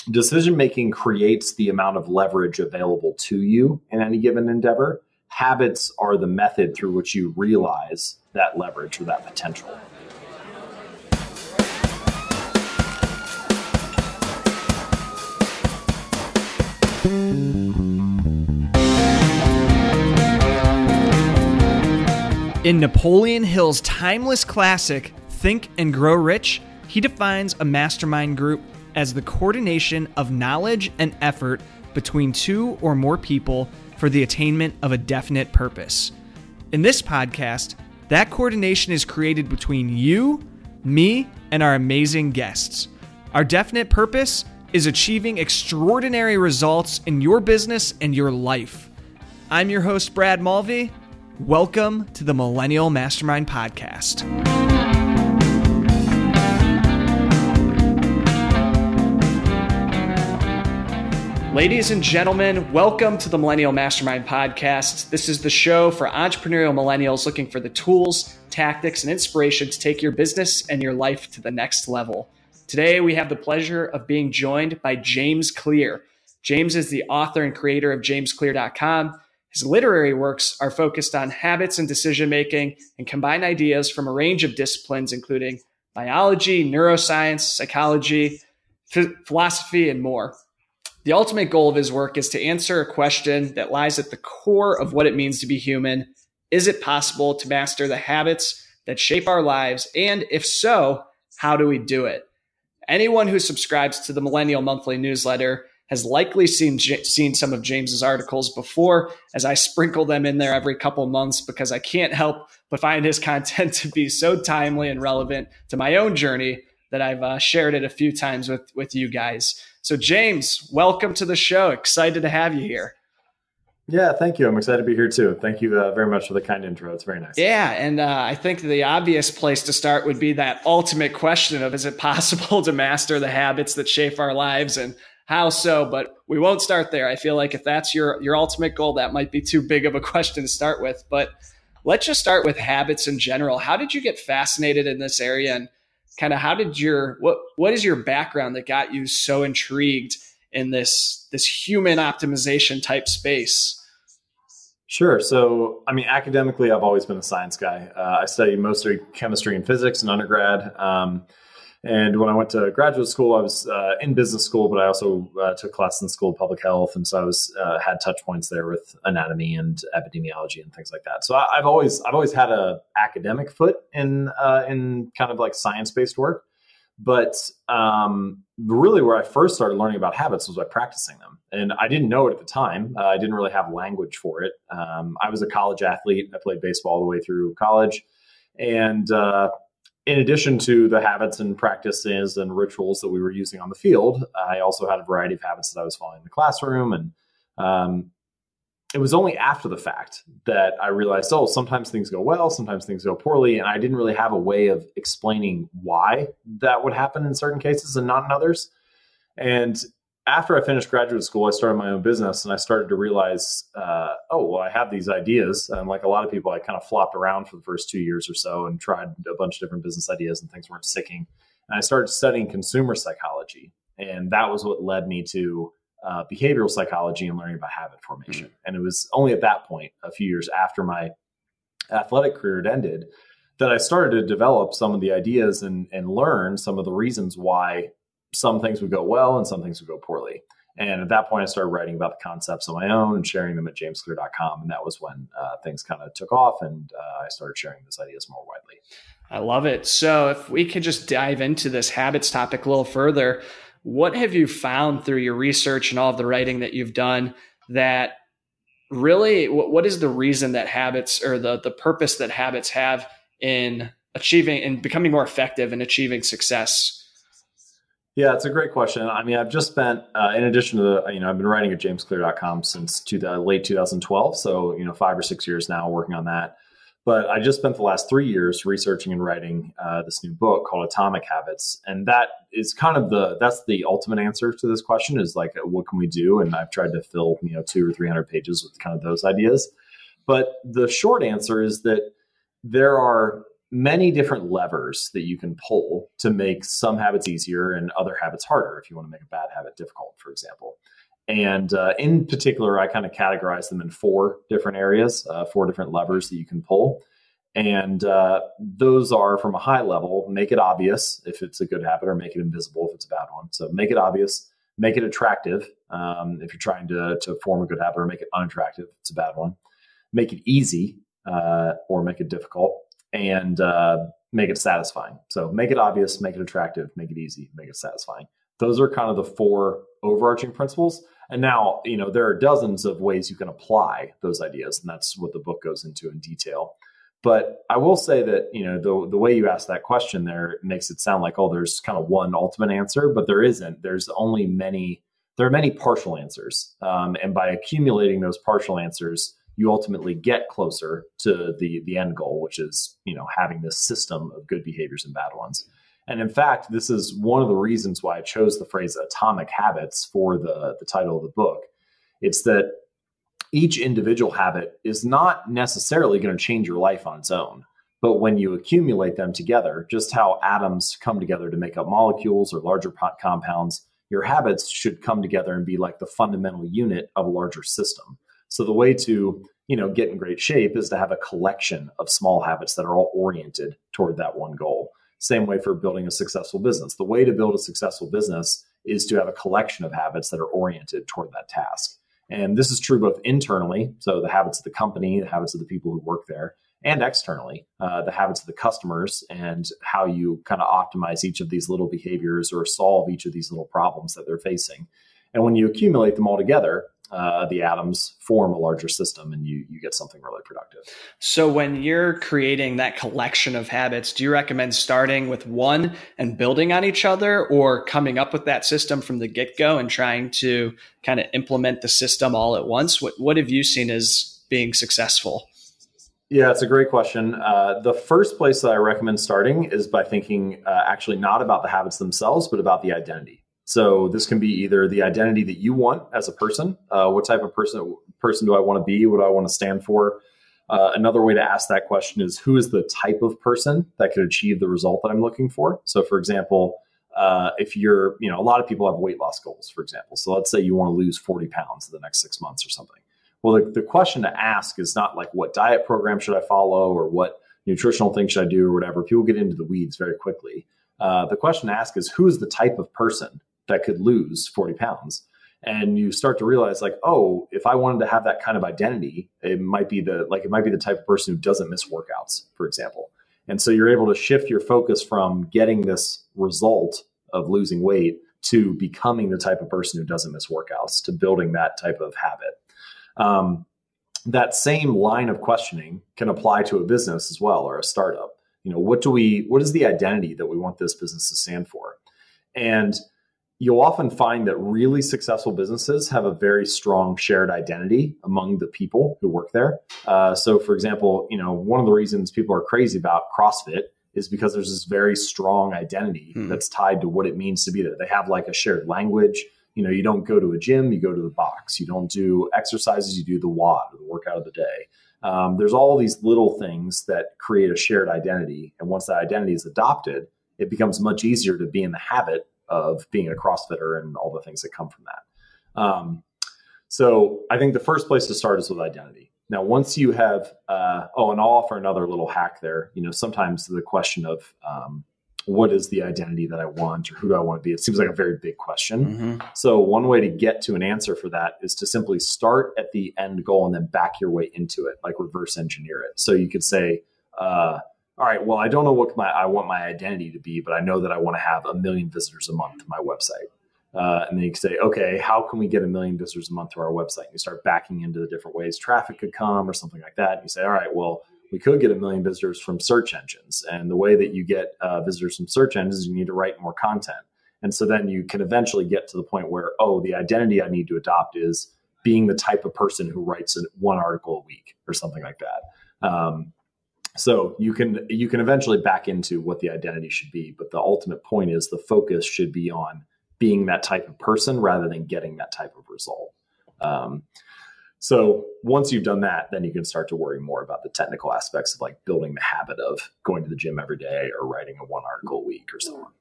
Decision making creates the amount of leverage available to you in any given endeavor. Habits are the method through which you realize that leverage or that potential. In Napoleon Hill's timeless classic, Think and Grow Rich, he defines a mastermind group as the coordination of knowledge and effort between two or more people for the attainment of a definite purpose. In this podcast, that coordination is created between you, me, and our amazing guests. Our definite purpose is achieving extraordinary results in your business and your life. I'm your host, Brad Mulvey. Welcome to the Millennial Mastermind Podcast. Ladies and gentlemen, welcome to the Millennial Mastermind Podcast. This is the show for entrepreneurial millennials looking for the tools, tactics, and inspiration to take your business and your life to the next level. Today, we have the pleasure of being joined by James Clear. James is the author and creator of JamesClear.com. His literary works are focused on habits and decision-making and combine ideas from a range of disciplines, including biology, neuroscience, psychology, philosophy, and more. The ultimate goal of his work is to answer a question that lies at the core of what it means to be human. Is it possible to master the habits that shape our lives? And if so, how do we do it? Anyone who subscribes to the Millennial Monthly newsletter has likely seen some of James's articles before, as I sprinkle them in there every couple months because I can't help but find his content to be so timely and relevant to my own journey that I've shared it a few times with you guys. So James, welcome to the show. Excited to have you here. Yeah, thank you. I'm excited to be here too. Thank you very much for the kind intro. It's very nice. Yeah, and I think the obvious place to start would be that ultimate question of, is it possible to master the habits that shape our lives, and how so? But we won't start there. I feel like if that's your ultimate goal, that might be too big of a question to start with. But let's just start with habits in general. How did you get fascinated in this area, and kind of how did what is your background that got you so intrigued in this human optimization type space? Sure. So, academically, I've always been a science guy. I studied mostly chemistry and physics in undergrad. And when I went to graduate school, I was in business school, but I also took classes in school of public health. And so I was had touch points there with anatomy and epidemiology and things like that. So I've always had a academic foot in kind of like science-based work. But really where I first started learning about habits was by practicing them. And I didn't know it at the time. I didn't really have language for it. I was a college athlete. I played baseball all the way through college. And in addition to the habits and practices and rituals that we were using on the field, I also had a variety of habits that I was following in the classroom. And it was only after the fact that I realized, sometimes things go well, sometimes things go poorly. And I didn't really have a way of explaining why that would happen in certain cases and not in others. And after I finished graduate school, I started my own business, and I started to realize, I have these ideas. And like a lot of people, I kind of flopped around for the first 2 years or so and tried a bunch of different business ideas, and things weren't sticking. And I started studying consumer psychology. And that was what led me to behavioral psychology and learning about habit formation. And it was only at that point, a few years after my athletic career had ended, that I started to develop some of the ideas and learn some of the reasons why some things would go well and some things would go poorly. And at that point, I started writing about the concepts on my own and sharing them at JamesClear.com. And that was when things kind of took off, and I started sharing those ideas more widely. I love it. So if we could just dive into this habits topic a little further, what have you found through your research and all of the writing that you've done that really, what is the reason that habits, or the purpose that habits have in achieving and becoming more effective in achieving success? Yeah, it's a great question. I've just spent, in addition to I've been writing at JamesClear.com since late 2012. So, 5 or 6 years now working on that. But I just spent the last 3 years researching and writing this new book called Atomic Habits. And that is that's the ultimate answer to this question, is like, what can we do? And I've tried to fill, 200 or 300 pages with kind of those ideas. But the short answer is that there are many different levers that you can pull to make some habits easier and other habits harder if you want to make a bad habit difficult, for example. And in particular, I kind of categorize them in 4 different areas, 4 different levers that you can pull. And those are, from a high level, make it obvious if it's a good habit, or make it invisible if it's a bad one. So make it obvious, make it attractive if you're trying to form a good habit, or make it unattractive if it's a bad one. Make it easy or make it difficult, and make it satisfying. So make it obvious, make it attractive, make it easy, make it satisfying. Those are kind of the 4 overarching principles. And now, there are dozens of ways you can apply those ideas, and that's what the book goes into in detail. But I will say that, the way you ask that question there makes it sound like, oh, there's kind of one ultimate answer, but there isn't. There are many partial answers. And by accumulating those partial answers, you ultimately get closer to the end goal, which is, having this system of good behaviors and bad ones. And in fact, this is one of the reasons why I chose the phrase atomic habits for the title of the book. It's that each individual habit is not necessarily going to change your life on its own. But when you accumulate them together, just how atoms come together to make up molecules or larger compounds, your habits should come together and be like the fundamental unit of a larger system. So the way to, get in great shape is to have a collection of small habits that are all oriented toward that one goal. Same way for building a successful business. The way to build a successful business is to have a collection of habits that are oriented toward that task. And this is true both internally, so the habits of the company, the habits of the people who work there, and externally, the habits of the customers, and how you kind of optimize each of these little behaviors or solve each of these little problems that they're facing. And when you accumulate them all together, the atoms form a larger system, and you get something really productive. So when you're creating that collection of habits, do you recommend starting with one and building on each other, or coming up with that system from the get-go and trying to kind of implement the system all at once? What have you seen as being successful? Yeah, it's a great question. The first place that I recommend starting is by thinking actually not about the habits themselves, but about the identity. So this can be either the identity that you want as a person. What type of person do I want to be? What do I want to stand for? Another way to ask that question is, who is the type of person that could achieve the result that I'm looking for? So for example, if you're, a lot of people have weight loss goals, for example. So let's say you want to lose 40 pounds in the next 6 months or something. Well, the question to ask is not like, what diet program should I follow, or what nutritional thing should I do, or whatever. People get into the weeds very quickly. The question to ask is, who is the type of person that could lose 40 pounds? And you start to realize, like, oh, if I wanted to have that kind of identity, it might be the type of person who doesn't miss workouts, for example. And so you're able to shift your focus from getting this result of losing weight to becoming the type of person who doesn't miss workouts, to building that type of habit. That same line of questioning can apply to a business as well, or a startup. What is the identity that we want this business to stand for? And you'll often find that really successful businesses have a very strong shared identity among the people who work there. So for example, one of the reasons people are crazy about CrossFit is because there's this very strong identity that's tied to what it means to be there. They have like a shared language. You don't go to a gym, you go to the box. You don't do exercises, you do the WOD, or the workout of the day. There's all these little things that create a shared identity. And once that identity is adopted, it becomes much easier to be in the habit of being a CrossFitter and all the things that come from that. So I think the first place to start is with identity. Now, once you have, and I'll offer another little hack there. Sometimes the question of what is the identity that I want, or who do I want to be? It seems like a very big question. Mm-hmm. So one way to get to an answer for that is to simply start at the end goal and then back your way into it, like reverse engineer it. So you could say, all right, well, I don't know what I want my identity to be, but I know that I want to have 1 million visitors a month to my website. And then you can say, okay, how can we get 1 million visitors a month to our website? And you start backing into the different ways traffic could come or something like that. And you say, all right, well, we could get 1 million visitors from search engines. And the way that you get visitors from search engines is you need to write more content. And so then you can eventually get to the point where, the identity I need to adopt is being the type of person who writes one article a week or something like that. So you can eventually back into what the identity should be. But the ultimate point is the focus should be on being that type of person rather than getting that type of result. So once you've done that, then you can start to worry more about the technical aspects of like building the habit of going to the gym every day or writing a 1 article a week or so on.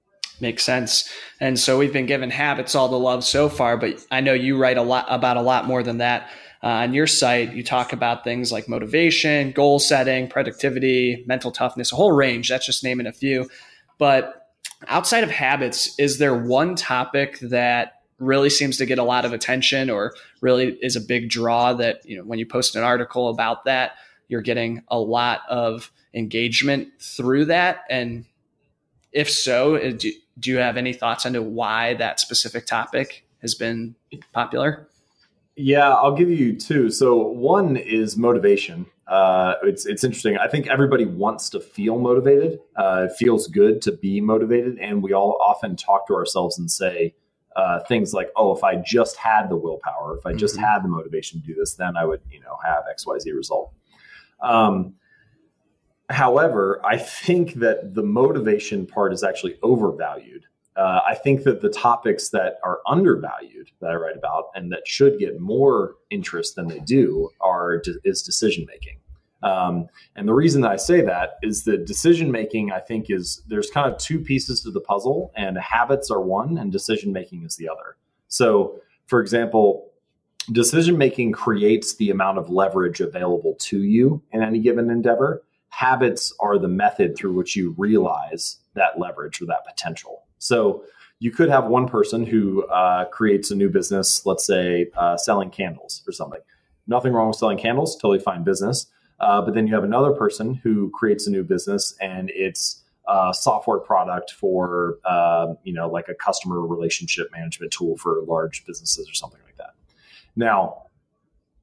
Makes sense. And so we've been giving habits all the love so far, but I know you write a lot more than that. On your site, you talk about things like motivation, goal setting, productivity, mental toughness, a whole range. That's just naming a few. But outside of habits, is there one topic that really seems to get a lot of attention or really is a big draw that, when you post an article about that, you're getting a lot of engagement through that? And if so, do you have any thoughts into why that specific topic has been popular? Yeah, I'll give you two. So one is motivation. It's interesting. I think everybody wants to feel motivated. It feels good to be motivated. And we all often talk to ourselves and say things like, oh, if I just had the willpower, if I just had the motivation to do this, then I would, have XYZ result. However, I think that the motivation part is actually overvalued. I think that the topics that are undervalued that I write about and that should get more interest than they do is decision making. And the reason that I say that is that decision making, I think, there's kind of two pieces to the puzzle, and habits are one and decision making is the other. So, for example, decision making creates the amount of leverage available to you in any given endeavor. Habits are the method through which you realize that leverage or that potential. So you could have one person who creates a new business, let's say selling candles or something. Nothing wrong with selling candles, totally fine business. But then you have another person who creates a new business and it's a software product for, like a customer relationship management tool for large businesses or something like that. Now,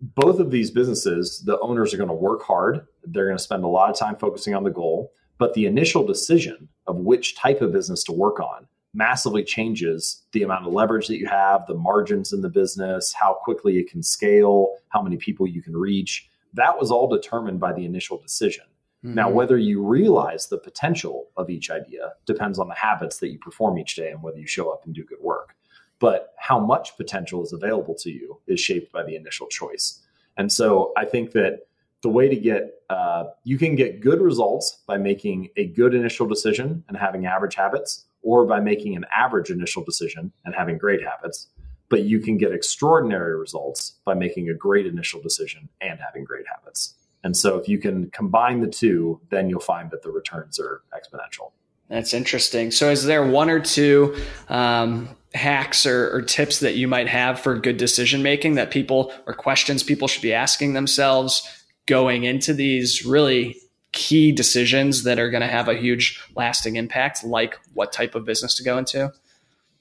both of these businesses, the owners are going to work hard. They're going to spend a lot of time focusing on the goal. But the initial decision of which type of business to work on massively changes the amount of leverage that you have, the margins in the business, how quickly it can scale, how many people you can reach. That was all determined by the initial decision. Mm-hmm. Now, whether you realize the potential of each idea depends on the habits that you perform each day and whether you show up and do good work. But how much potential is available to you is shaped by the initial choice. And so I think that the way to you can get good results by making a good initial decision and having average habits, or by making an average initial decision and having great habits. But you can get extraordinary results by making a great initial decision and having great habits. And so if you can combine the two, then you'll find that the returns are exponential. That's interesting. So is there one or two hacks or tips that you might have for good decision-making that questions people should be asking themselves going into these really key decisions that are going to have a huge lasting impact, like what type of business to go into?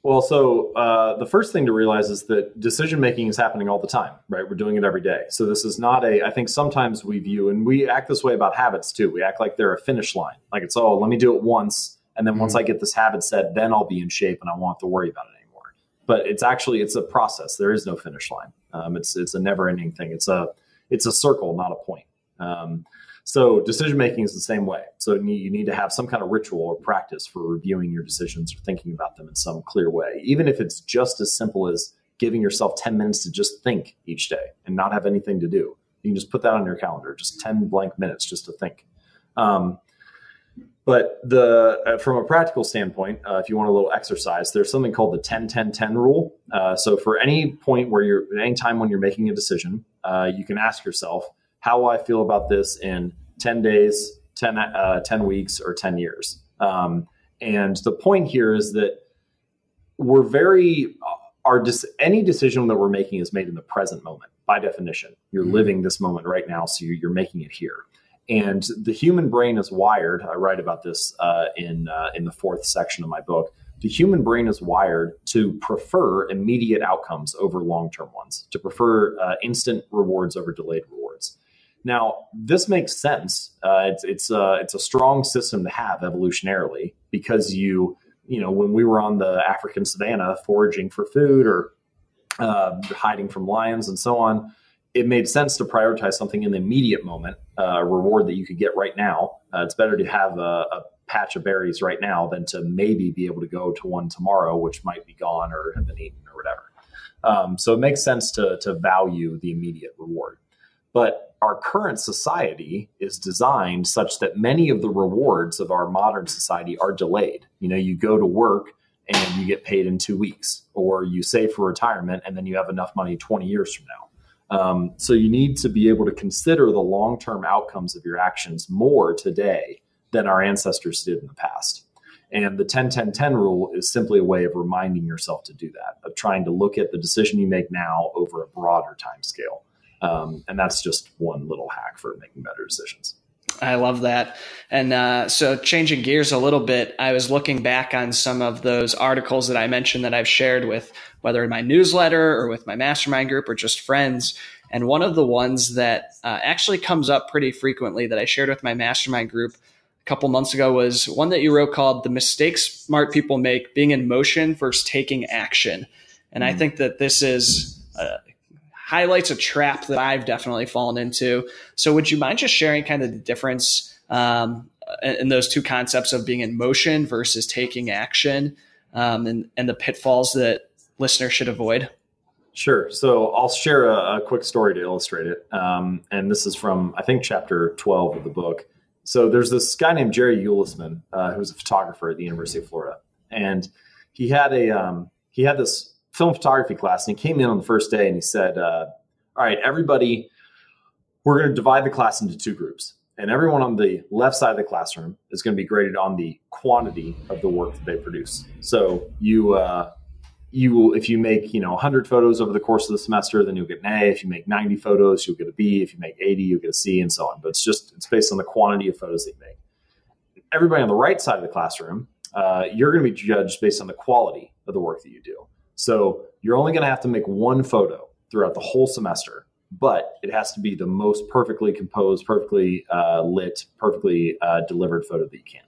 Well, so the first thing to realize is that decision-making is happening all the time, right? We're doing it every day. So this is not I think sometimes we view, and we act this way about habits too. We act like they're a finish line. Like it's, let me do it once. And then once I get this habit set, then I'll be in shape and I won't have to worry about it anymore. But it's a process. There is no finish line. It's a never ending thing. It's a circle, not a point. So decision making is the same way. So you need to have some kind of ritual or practice for reviewing your decisions or thinking about them in some clear way, even if it's just as simple as giving yourself 10 minutes to just think each day and not have anything to do. You can just put that on your calendar, just 10 blank minutes just to think. But from a practical standpoint, if you want a little exercise, there's something called the 10-10-10 rule. So for any time when you're making a decision, you can ask yourself, how will I feel about this in 10 days, 10 weeks, or 10 years? And the point here is that any decision that we're making is made in the present moment. By definition, you're living this moment right now, so you're making it here. And the human brain is wired. I write about this in the 4th section of my book. The human brain is wired to prefer immediate outcomes over long-term ones, to prefer instant rewards over delayed rewards. Now, this makes sense. It's a strong system to have evolutionarily because when we were on the African savannah foraging for food or hiding from lions and so on, it made sense to prioritize something in the immediate moment, a reward that you could get right now. It's better to have a patch of berries right now than to maybe be able to go to one tomorrow, which might be gone or have been eaten or whatever. So it makes sense to value the immediate reward. But our current society is designed such that many of the rewards of our modern society are delayed. You go to work and you get paid in 2 weeks, or you save for retirement and then you have enough money 20 years from now. So you need to be able to consider the long-term outcomes of your actions more today than our ancestors did in the past. And the 10-10-10 rule is simply a way of reminding yourself to do that, of trying to look at the decision you make now over a broader time scale. And that's just one little hack for making better decisions. I love that. And so changing gears a little bit, I was looking back on some of those articles that I mentioned that I've shared with, whether in my newsletter or with my mastermind group or just friends. And one of the ones that actually comes up pretty frequently that I shared with my mastermind group a couple months ago was one that you wrote called "The Mistakes Smart People Make: Being in Motion versus Taking Action." And I think that this is highlights a trap that I've definitely fallen into. So would you mind just sharing kind of the difference in those two concepts of being in motion versus taking action, and the pitfalls that listeners should avoid? Sure. So I'll share a quick story to illustrate it. And this is from, I think, chapter 12 of the book. So there's this guy named Jerry Ulisman, who's a photographer at the University of Florida. And he had this film photography class, and he came in on the first day and he said, all right, everybody, we're going to divide the class into two groups. And everyone on the left side of the classroom is going to be graded on the quantity of the work that they produce. So if you make 100 photos over the course of the semester, then you'll get an A. If you make 90 photos, you'll get a B. If you make 80, you'll get a C, and so on. But it's based on the quantity of photos that you make. Everybody on the right side of the classroom, you're going to be judged based on the quality of the work that you do. So you're only going to have to make one photo throughout the whole semester, but it has to be the most perfectly composed, perfectly lit, perfectly delivered photo that you can.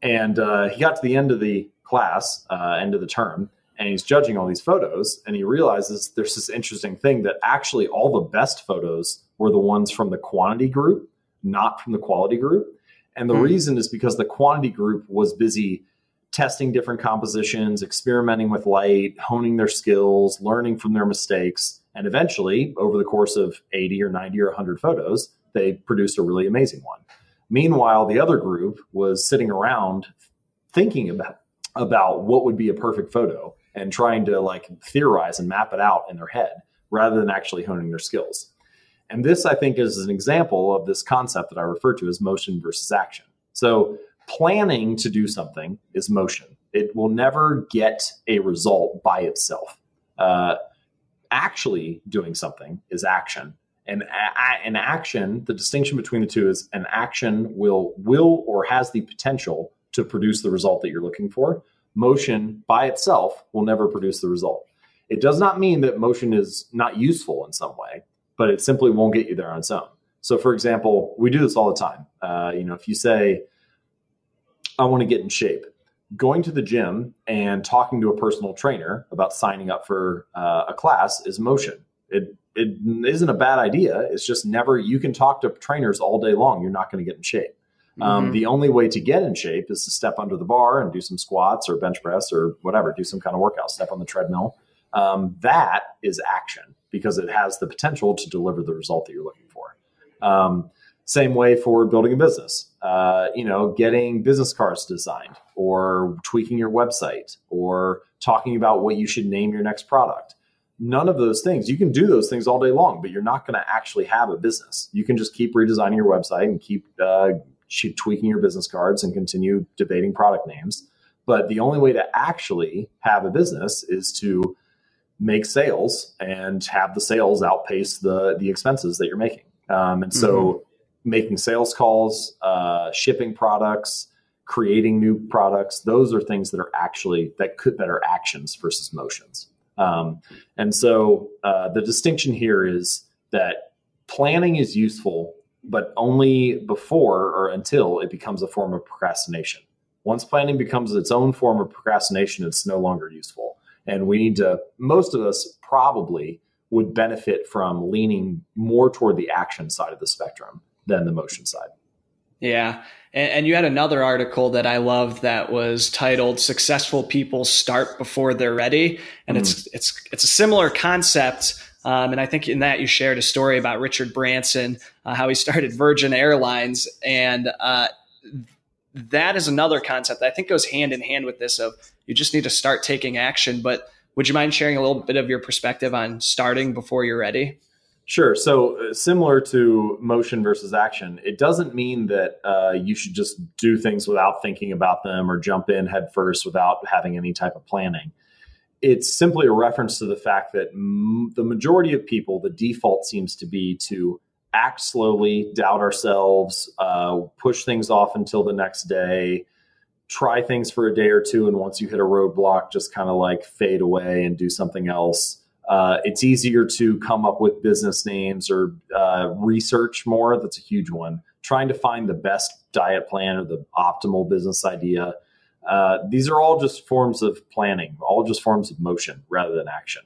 And he got to the end of the class, end of the term, and he's judging all these photos, and he realizes there's this interesting thing that actually all the best photos were the ones from the quantity group, not from the quality group. And the reason is because the quantity group was busy testing different compositions, experimenting with light, honing their skills, learning from their mistakes. And eventually, over the course of 80 or 90 or 100 photos, they produced a really amazing one. Meanwhile, the other group was sitting around thinking about what would be a perfect photo and trying to theorize and map it out in their head rather than actually honing their skills. And this, I think, is an example of this concept that I refer to as motion versus action. So planning to do something is motion. It will never get a result by itself. Actually doing something is action. And an action, the distinction between the two is an action will or has the potential to produce the result that you're looking for. Motion by itself will never produce the result. It does not mean that motion is not useful in some way, but it simply won't get you there on its own. So for example, we do this all the time. If you say, I want to get in shape, going to the gym and talking to a personal trainer about signing up for a class is motion. It isn't a bad idea. It's just you can talk to trainers all day long. You're not going to get in shape. The only way to get in shape is to step under the bar and do some squats or bench press or whatever, do some kind of workout, step on the treadmill. That is action because it has the potential to deliver the result that you're looking for. Same way for building a business, getting business cards designed or tweaking your website or talking about what you should name your next product. None of those things, you can do those things all day long, but you're not going to actually have a business. You can just keep redesigning your website and keep tweaking your business cards and continue debating product names. But the only way to actually have a business is to make sales and have the sales outpace the expenses that you're making. So making sales calls, shipping products, creating new products, those are things that are that are actions versus motions. So the distinction here is that planning is useful, but only before or until it becomes a form of procrastination. Once planning becomes its own form of procrastination, it's no longer useful. And most of us probably would benefit from leaning more toward the action side of the spectrum than the motion side. Yeah. And you had another article that I loved that was titled "Successful People Start Before They're Ready." And it's a similar concept. And I think in that you shared a story about Richard Branson, how he started Virgin Airlines. And that is another concept that I think goes hand in hand with this of you just need to start taking action. But would you mind sharing a little bit of your perspective on starting before you're ready? Sure. So similar to motion versus action, it doesn't mean that you should just do things without thinking about them or jump in head first without having any type of planning. It's simply a reference to the fact that the majority of people, the default seems to be to act slowly, doubt ourselves, push things off until the next day, try things for a day or two. And once you hit a roadblock, just kind of like fade away and do something else. It's easier to come up with business names or research more. That's a huge one. Trying to find the best diet plan or the optimal business idea. These are all just forms of planning, all just forms of motion rather than action.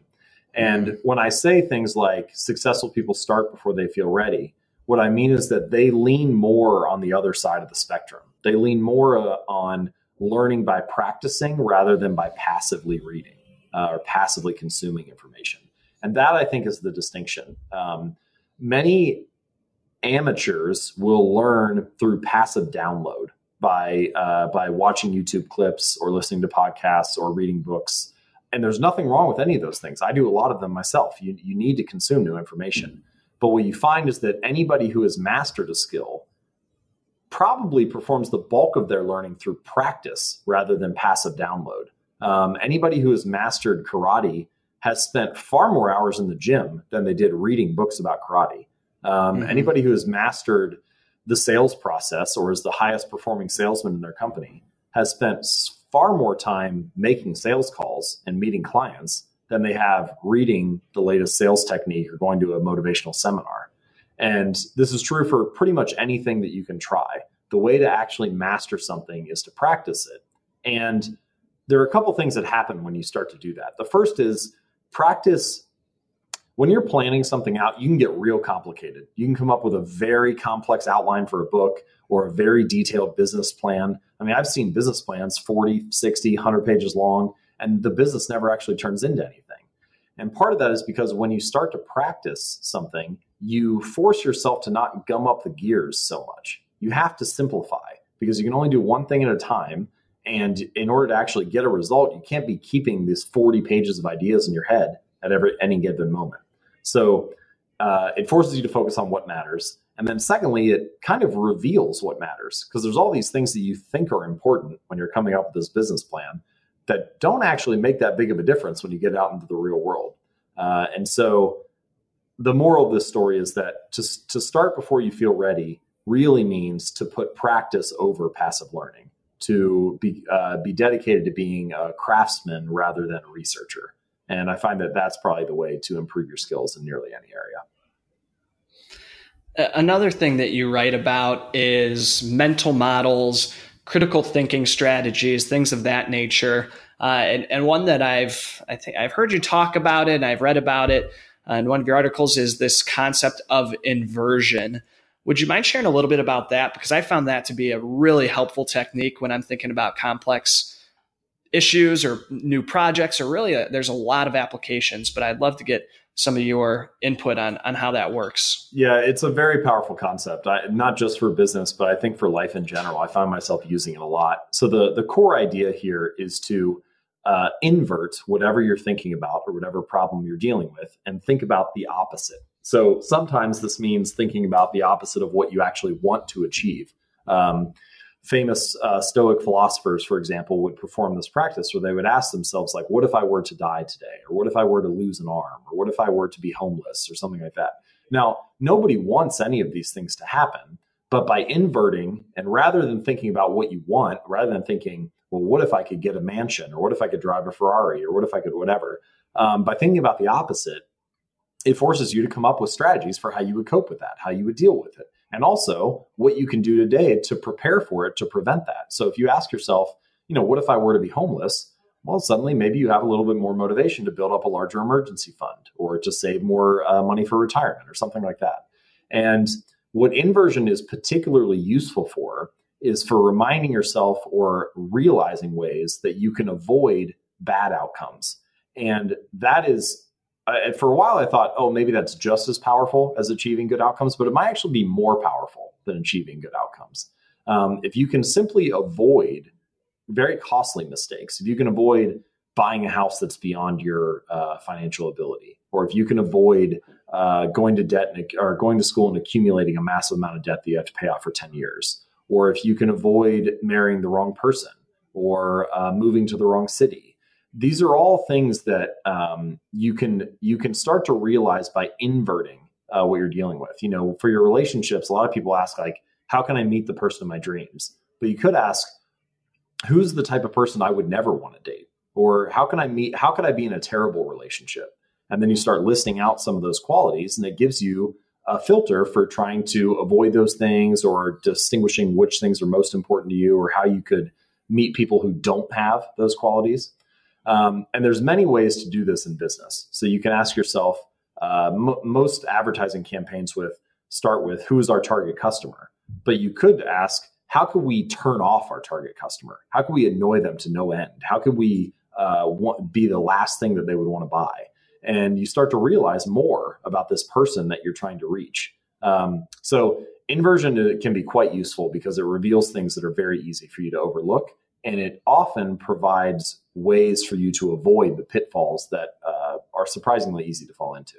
And when I say things like successful people start before they feel ready, what I mean is that they lean more on the other side of the spectrum. They lean more on learning by practicing rather than by passively reading. Or passively consuming information. And that, I think, is the distinction. Many amateurs will learn through passive download by watching YouTube clips or listening to podcasts or reading books. And there's nothing wrong with any of those things. I do a lot of them myself. You need to consume new information. But what you find is that anybody who has mastered a skill probably performs the bulk of their learning through practice rather than passive download. Anybody who has mastered karate has spent far more hours in the gym than they did reading books about karate. Anybody who has mastered the sales process or is the highest performing salesman in their company has spent far more time making sales calls and meeting clients than they have reading the latest sales technique or going to a motivational seminar. And this is true for pretty much anything that you can try. The way to actually master something is to practice it. And there are a couple things that happen when you start to do that. The first is practice. When you're planning something out, you can get real complicated. You can come up with a very complex outline for a book or a very detailed business plan. I mean, I've seen business plans 40, 60, 100 pages long, and the business never actually turns into anything. And part of that is because when you start to practice something, you force yourself to not gum up the gears so much. You have to simplify because you can only do one thing at a time. And in order to actually get a result, you can't be keeping these 40 pages of ideas in your head at any given moment. So it forces you to focus on what matters. And then secondly, it kind of reveals what matters because there's all these things that you think are important when you're coming up with this business plan that don't actually make that big of a difference when you get out into the real world. And so the moral of this story is that to start before you feel ready really means to put practice over passive learning. To be dedicated to being a craftsman rather than a researcher. And I find that that's probably the way to improve your skills in nearly any area. Another thing that you write about is mental models, critical thinking strategies, things of that nature. And one that I've heard you talk about it and I've read about it. And one of your articles is this concept of inversion. Would you mind sharing a little bit about that? Because I found that to be a really helpful technique when I'm thinking about complex issues or new projects, or really there's a lot of applications, but I'd love to get some of your input on how that works. Yeah, it's a very powerful concept, not just for business, but I think for life in general. I find myself using it a lot. So the core idea here is to invert whatever you're thinking about or whatever problem you're dealing with and think about the opposite. So sometimes this means thinking about the opposite of what you actually want to achieve. Famous Stoic philosophers, for example, would perform this practice where they would ask themselves, like, what if I were to die today? Or what if I were to lose an arm? Or what if I were to be homeless or something like that? Now, nobody wants any of these things to happen, but by inverting and rather than thinking about what you want, rather than thinking, well, what if I could get a mansion? Or what if I could drive a Ferrari? Or what if I could whatever? By thinking about the opposite, it forces you to come up with strategies for how you would cope with that, how you would deal with it. And also what you can do today to prepare for it, to prevent that. So if you ask yourself, what if I were to be homeless? Well, suddenly maybe you have a little bit more motivation to build up a larger emergency fund or to save more money for retirement or something like that. And What inversion is particularly useful for is for reminding yourself or realizing ways that you can avoid bad outcomes. And that is, for a while, I thought, oh, maybe that's just as powerful as achieving good outcomes, but it might actually be more powerful than achieving good outcomes. If you can simply avoid very costly mistakes, if you can avoid buying a house that's beyond your financial ability, or if you can avoid going to debt or going to school and accumulating a massive amount of debt that you have to pay off for 10 years, or if you can avoid marrying the wrong person or moving to the wrong city. These are all things that you can start to realize by inverting what you're dealing with. For your relationships, a lot of people ask, like, how can I meet the person of my dreams? But you could ask, who's the type of person I would never want to date? Or how could I be in a terrible relationship? And then you start listing out some of those qualities, and it gives you a filter for trying to avoid those things, or distinguishing which things are most important to you, or how you could meet people who don't have those qualities. And there's many ways to do this in business. So you can ask yourself, most advertising campaigns start with who is our target customer? But you could ask, how could we turn off our target customer? How could we annoy them to no end? How could we be the last thing that they would want to buy? And you start to realize more about this person that you're trying to reach. So inversion can be quite useful because it reveals things that are very easy for you to overlook. And it often provides ways for you to avoid the pitfalls that are surprisingly easy to fall into.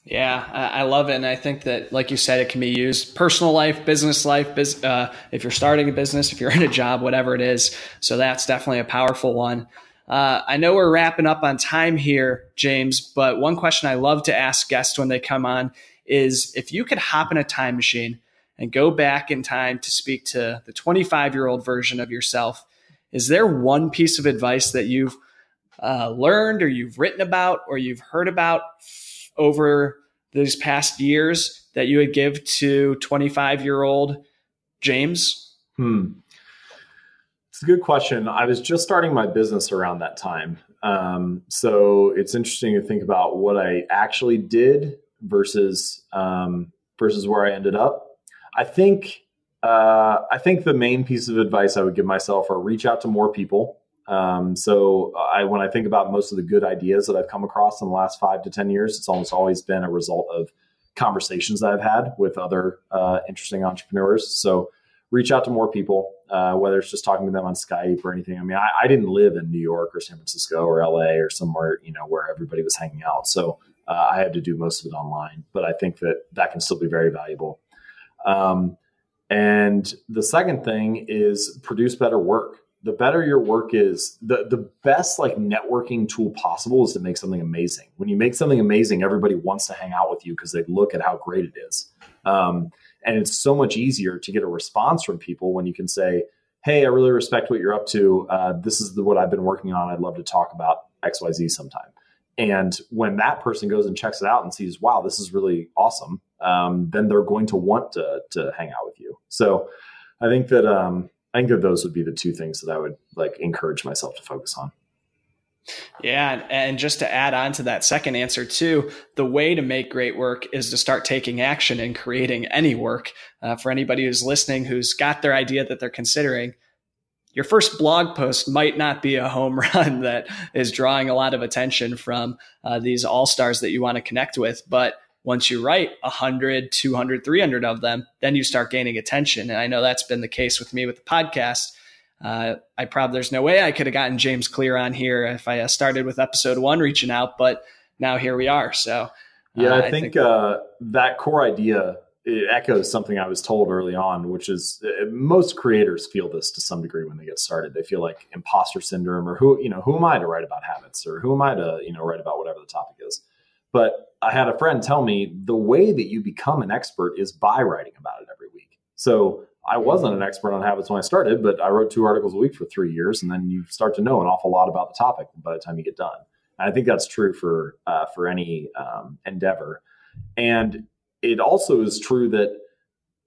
Yeah, I love it. And I think that, like you said, it can be used personal life, business life, if you're starting a business, if you're in a job, whatever it is. So that's definitely a powerful one. I know we're wrapping up on time here, James, but one question I love to ask guests when they come on is, if you could hop in a time machine and go back in time to speak to the 25-year-old version of yourself, is there one piece of advice that you've learned, or you've written about, or you've heard about over these past years that you would give to 25-year-old James? It's a good question. I was just starting my business around that time. So it's interesting to think about what I actually did versus where I ended up. I think the main piece of advice I would give myself are reach out to more people. When I think about most of the good ideas that I've come across in the last 5 to 10 years, it's almost always been a result of conversations that I've had with other interesting entrepreneurs. So reach out to more people, whether it's just talking to them on Skype or anything. I mean, I didn't live in New York or San Francisco or LA or somewhere, where everybody was hanging out. So I had to do most of it online, but I think that can still be very valuable. And the second thing is produce better work. The better your work is, the best networking tool possible is to make something amazing. When you make something amazing, everybody wants to hang out with you because they look at how great it is. And it's so much easier to get a response from people when you can say, hey, I really respect what you're up to. This is what I've been working on. I'd love to talk about XYZ sometime. And when that person goes and checks it out and sees, wow, this is really awesome, then they're going to want to hang out with you. So I think that those would be the two things that I would encourage myself to focus on. Yeah. And just to add on to that second answer too, the way to make great work is to start taking action and creating any work. For anybody who's listening, who's got their idea that they're considering, your first blog post might not be a home run that is drawing a lot of attention from these all-stars that you want to connect with. But once you write 100, 200, 300 of them, then you start gaining attention. And I know that's been the case with me with the podcast. There's no way I could have gotten James Clear on here if I started with episode 1 reaching out, but now here we are. So I think that core idea, it echoes something I was told early on, which is most creators feel this to some degree when they get started. They feel like imposter syndrome, or who am I to write about habits, or who am I to, write about whatever the topic is. But I had a friend tell me the way that you become an expert is by writing about it every week. So I wasn't an expert on habits when I started, but I wrote 2 articles a week for 3 years, and then you start to know an awful lot about the topic by the time you get done. And I think that's true for any endeavor. And it also is true that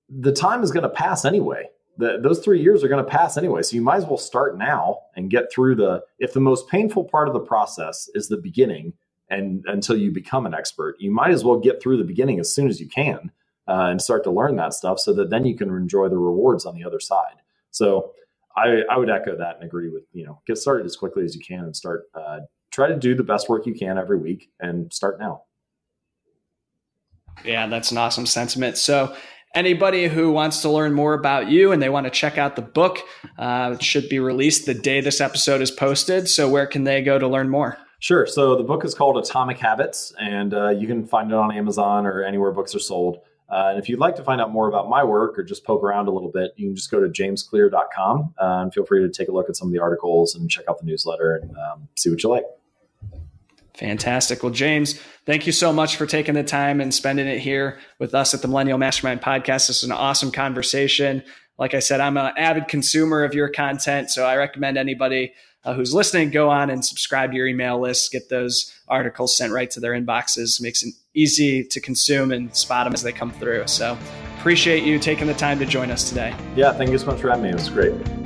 the time is going to pass anyway. Those 3 years are going to pass anyway. So you might as well start now and get through if the most painful part of the process is the beginning and until you become an expert, you might as well get through the beginning as soon as you can. and start to learn that stuff so that then you can enjoy the rewards on the other side. So I would echo that and agree with, get started as quickly as you can and start, try to do the best work you can every week and start now. Yeah, that's an awesome sentiment. So anybody who wants to learn more about you and they want to check out the book, it should be released the day this episode is posted. So where can they go to learn more? Sure. So the book is called Atomic Habits, and you can find it on Amazon or anywhere books are sold. And if you'd like to find out more about my work or just poke around a little bit, you can just go to jamesclear.com and feel free to take a look at some of the articles and check out the newsletter and see what you like. Fantastic. Well, James, thank you so much for taking the time and spending it here with us at the Millennial Mastermind Podcast. This is an awesome conversation. Like I said, I'm an avid consumer of your content, so I recommend anybody who's listening, go on and subscribe to your email list, get those articles sent right to their inboxes. Makes it easy to consume and spot them as they come through. So appreciate you taking the time to join us today. Yeah, thank you so much for having me. It was great.